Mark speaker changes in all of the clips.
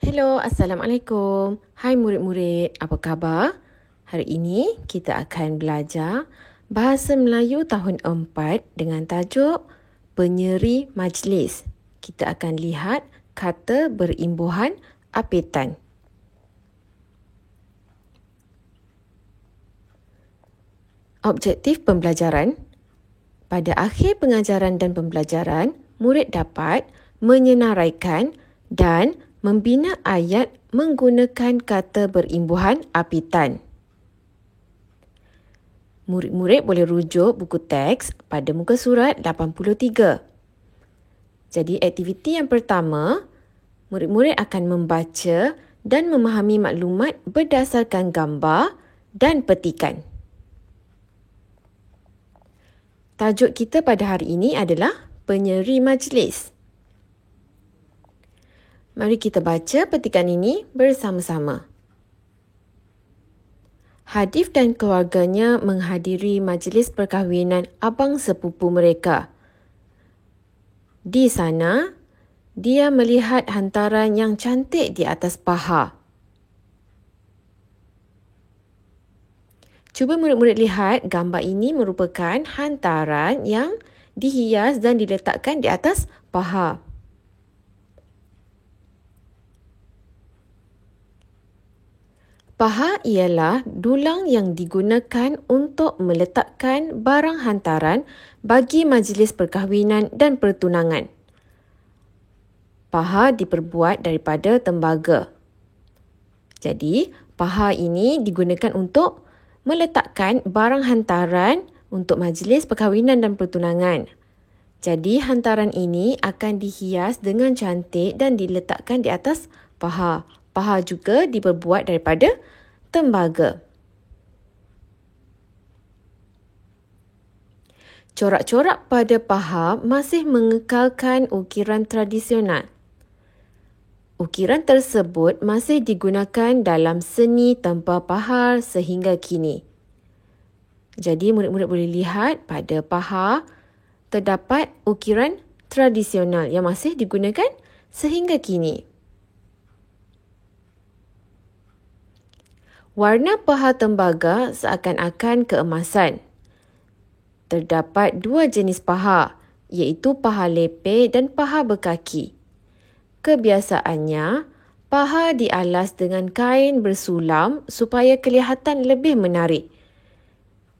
Speaker 1: Hello, Assalamualaikum. Hai murid-murid, apa khabar? Hari ini kita akan belajar Bahasa Melayu tahun 4 dengan tajuk Penyeri Majlis. Kita akan lihat kata berimbuhan apitan. Objektif pembelajaran. Pada akhir pengajaran dan pembelajaran, murid dapat menyenaraikan dan membina ayat menggunakan kata berimbuhan apitan. Murid-murid boleh rujuk buku teks pada muka surat 83. Jadi aktiviti yang pertama, murid-murid akan membaca dan memahami maklumat berdasarkan gambar dan petikan. Tajuk kita pada hari ini adalah Penyeri Majlis. Mari kita baca petikan ini bersama-sama. Hadif dan keluarganya menghadiri majlis perkahwinan abang sepupu mereka. Di sana, dia melihat hantaran yang cantik di atas paha. Cuba murid-murid lihat gambar ini merupakan hantaran yang dihias dan diletakkan di atas paha. Paha ialah dulang yang digunakan untuk meletakkan barang hantaran bagi majlis perkahwinan dan pertunangan. Paha diperbuat daripada tembaga. Jadi, paha ini digunakan untuk meletakkan barang hantaran untuk majlis perkahwinan dan pertunangan. Jadi, hantaran ini akan dihias dengan cantik dan diletakkan di atas paha. Paha juga diperbuat daripada tembaga. Corak-corak pada paha masih mengekalkan ukiran tradisional. Ukiran tersebut masih digunakan dalam seni tempah paha sehingga kini. Jadi murid-murid boleh lihat pada paha terdapat ukiran tradisional yang masih digunakan sehingga kini. Warna paha tembaga seakan-akan keemasan. Terdapat dua jenis paha, iaitu paha lepeh dan paha berkaki. Kebiasaannya, paha dialas dengan kain bersulam supaya kelihatan lebih menarik.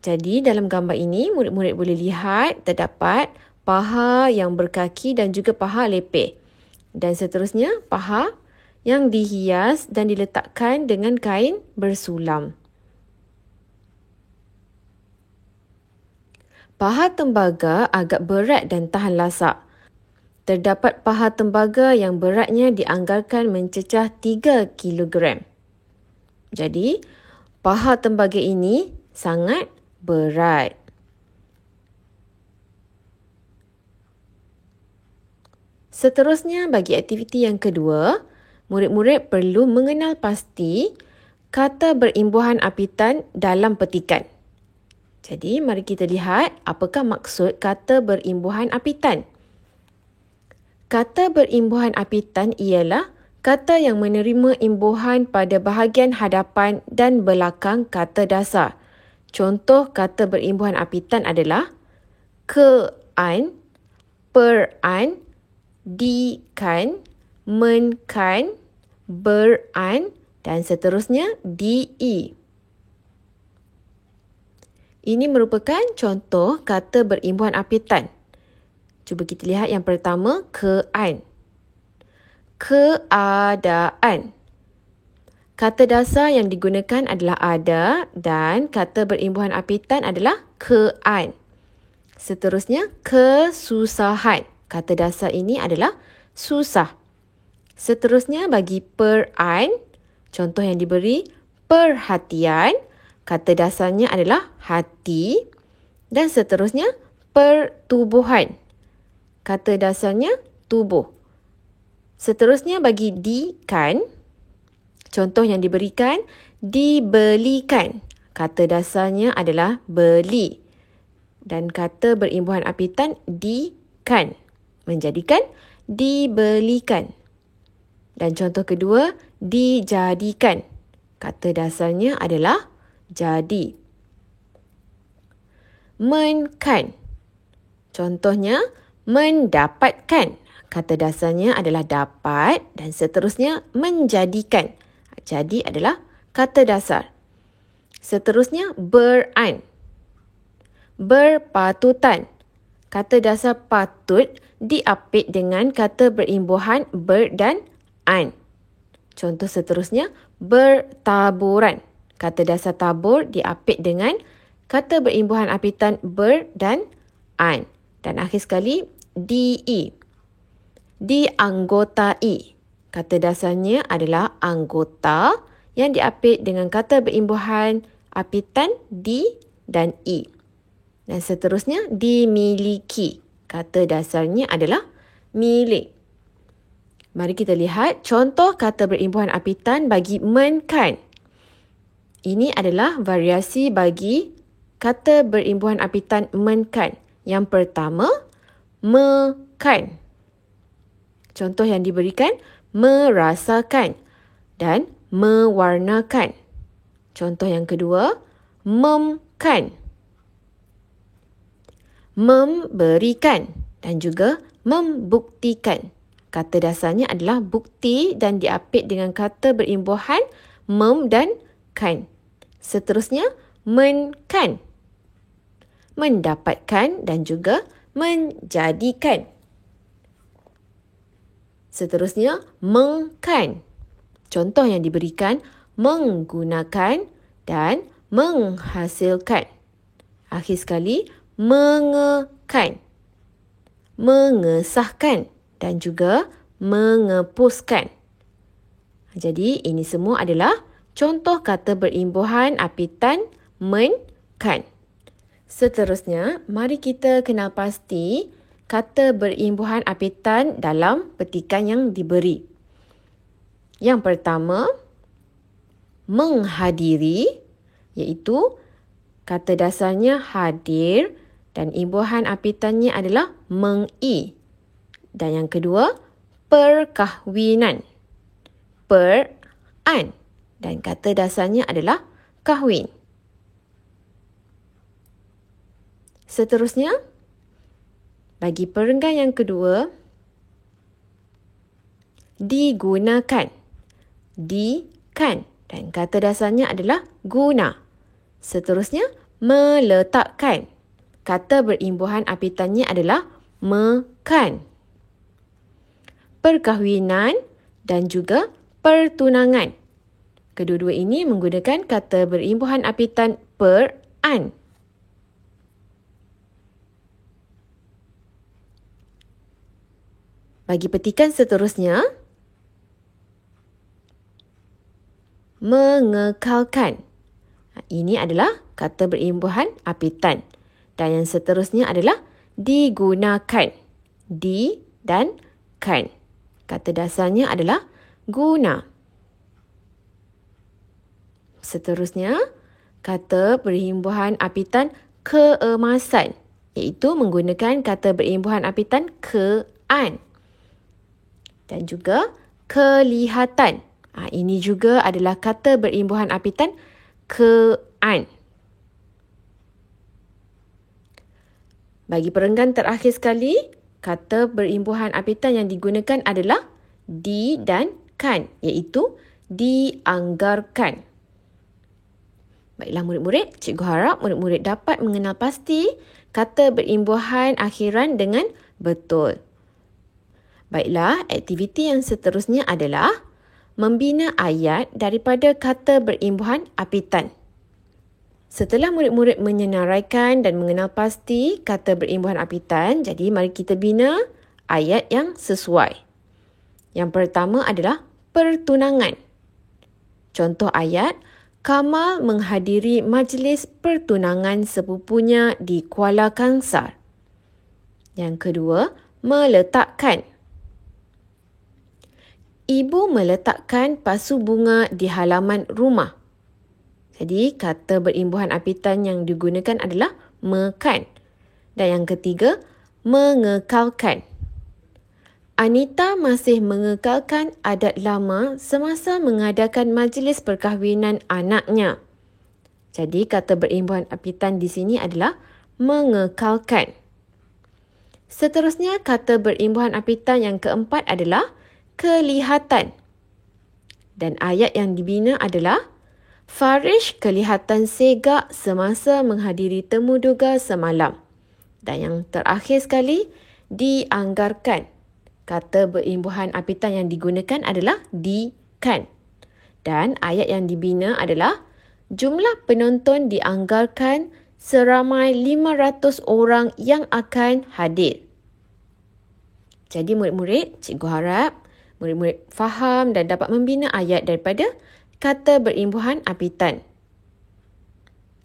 Speaker 1: Jadi dalam gambar ini, murid-murid boleh lihat terdapat paha yang berkaki dan juga paha lepeh. Dan seterusnya, paha yang dihias dan diletakkan dengan kain bersulam. Paha tembaga agak berat dan tahan lasak. Terdapat paha tembaga yang beratnya dianggarkan mencecah 3 kilogram. Jadi, paha tembaga ini sangat berat. Seterusnya, bagi aktiviti yang kedua, murid-murid perlu mengenal pasti kata berimbuhan apitan dalam petikan. Jadi, mari kita lihat apakah maksud kata berimbuhan apitan. Kata berimbuhan apitan ialah kata yang menerima imbuhan pada bahagian hadapan dan belakang kata dasar. Contoh kata berimbuhan apitan adalah ke-an, per-an, di-kan, men-kan, ber-an dan seterusnya di-i. Ini merupakan contoh kata berimbuhan apitan. Cuba kita lihat yang pertama, ke-an. Keadaan. Kata dasar yang digunakan adalah ada dan kata berimbuhan apitan adalah ke-an. Seterusnya, kesusahan. Kata dasar ini adalah susah. Seterusnya bagi per-an, contoh yang diberi perhatian, kata dasarnya adalah hati. Dan seterusnya pertubuhan, kata dasarnya tubuh. Seterusnya bagi di-kan, contoh yang diberikan dibelikan, kata dasarnya adalah beli. Dan kata berimbuhan apitan di-kan, menjadikan dibelikan. Dan contoh kedua, dijadikan. Kata dasarnya adalah jadi. Menkan. Contohnya, mendapatkan. Kata dasarnya adalah dapat dan seterusnya menjadikan. Jadi adalah kata dasar. Seterusnya, beran. Berpatutan. Kata dasar patut diapit dengan kata berimbuhan ber dan an. Contoh seterusnya, bertaburan. Kata dasar tabur diapit dengan kata berimbuhan apitan ber dan an. Dan akhir sekali, di. Dianggotai. Kata dasarnya adalah anggota yang diapit dengan kata berimbuhan apitan di dan i. Dan seterusnya, dimiliki. Kata dasarnya adalah milik. Mari kita lihat contoh kata berimbuhan apitan bagi menkan. Ini adalah variasi bagi kata berimbuhan apitan menkan. Yang pertama, mekan. Contoh yang diberikan, merasakan dan mewarnakan. Contoh yang kedua, memkan. Memberikan dan juga membuktikan. Kata dasarnya adalah bukti dan diapit dengan kata berimbuhan mem dan kan. Seterusnya, menkan. Mendapatkan dan juga menjadikan. Seterusnya, mengkan. Contoh yang diberikan, menggunakan dan menghasilkan. Akhir sekali, mengekan, mengesahkan dan juga mengepuskan. Jadi ini semua adalah contoh kata berimbuhan apitan menkan. Seterusnya, mari kita kenal pasti kata berimbuhan apitan dalam petikan yang diberi. Yang pertama, menghadiri, iaitu kata dasarnya hadir dan imbuhan apitannya adalah mengi. Dan yang kedua, perkahwinan. Per-an. Dan kata dasarnya adalah kahwin. Seterusnya, bagi perenggan yang kedua, digunakan. Di-kan. Dan kata dasarnya adalah guna. Seterusnya, meletakkan. Kata berimbuhan apitannya adalah mekan. Perkahwinan dan juga pertunangan. Kedua-dua ini menggunakan kata berimbuhan apitan per-an. Bagi petikan seterusnya, mengekalkan. Ini adalah kata berimbuhan apitan. Dan yang seterusnya adalah digunakan. Di dan kan. Kata dasarnya adalah guna. Seterusnya, kata berimbuhan apitan keemasan, iaitu menggunakan kata berimbuhan apitan ke-an. Dan juga kelihatan. Ini juga adalah kata berimbuhan apitan ke-an. Bagi perenggan terakhir sekali, kata berimbuhan apitan yang digunakan adalah di dan kan, iaitu dianggarkan. Baiklah murid-murid, cikgu harap murid-murid dapat mengenal pasti kata berimbuhan akhiran dengan betul. Baiklah, aktiviti yang seterusnya adalah membina ayat daripada kata berimbuhan apitan. Setelah murid-murid menyenaraikan dan mengenal pasti kata berimbuhan apitan, jadi mari kita bina ayat yang sesuai. Yang pertama adalah pertunangan. Contoh ayat, Kamal menghadiri majlis pertunangan sepupunya di Kuala Kangsar. Yang kedua, meletakkan. Ibu meletakkan pasu bunga di halaman rumah. Jadi, kata berimbuhan apitan yang digunakan adalah mekan. Dan yang ketiga, mengekalkan. Anita masih mengekalkan adat lama semasa mengadakan majlis perkahwinan anaknya. Jadi kata berimbuhan apitan di sini adalah mengekalkan. Seterusnya, kata berimbuhan apitan yang keempat adalah kelihatan. Dan ayat yang dibina adalah Farish kelihatan segak semasa menghadiri temu duga semalam. Dan yang terakhir sekali, dianggarkan. Kata berimbuhan apitan yang digunakan adalah di-kan. Dan ayat yang dibina adalah jumlah penonton dianggarkan seramai 500 orang yang akan hadir. Jadi murid-murid, cikgu harap murid-murid faham dan dapat membina ayat daripada kata berimbuhan apitan.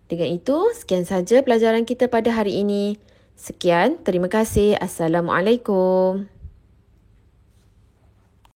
Speaker 1: Dengan itu, sekian saja pelajaran kita pada hari ini. Sekian, terima kasih. Assalamualaikum.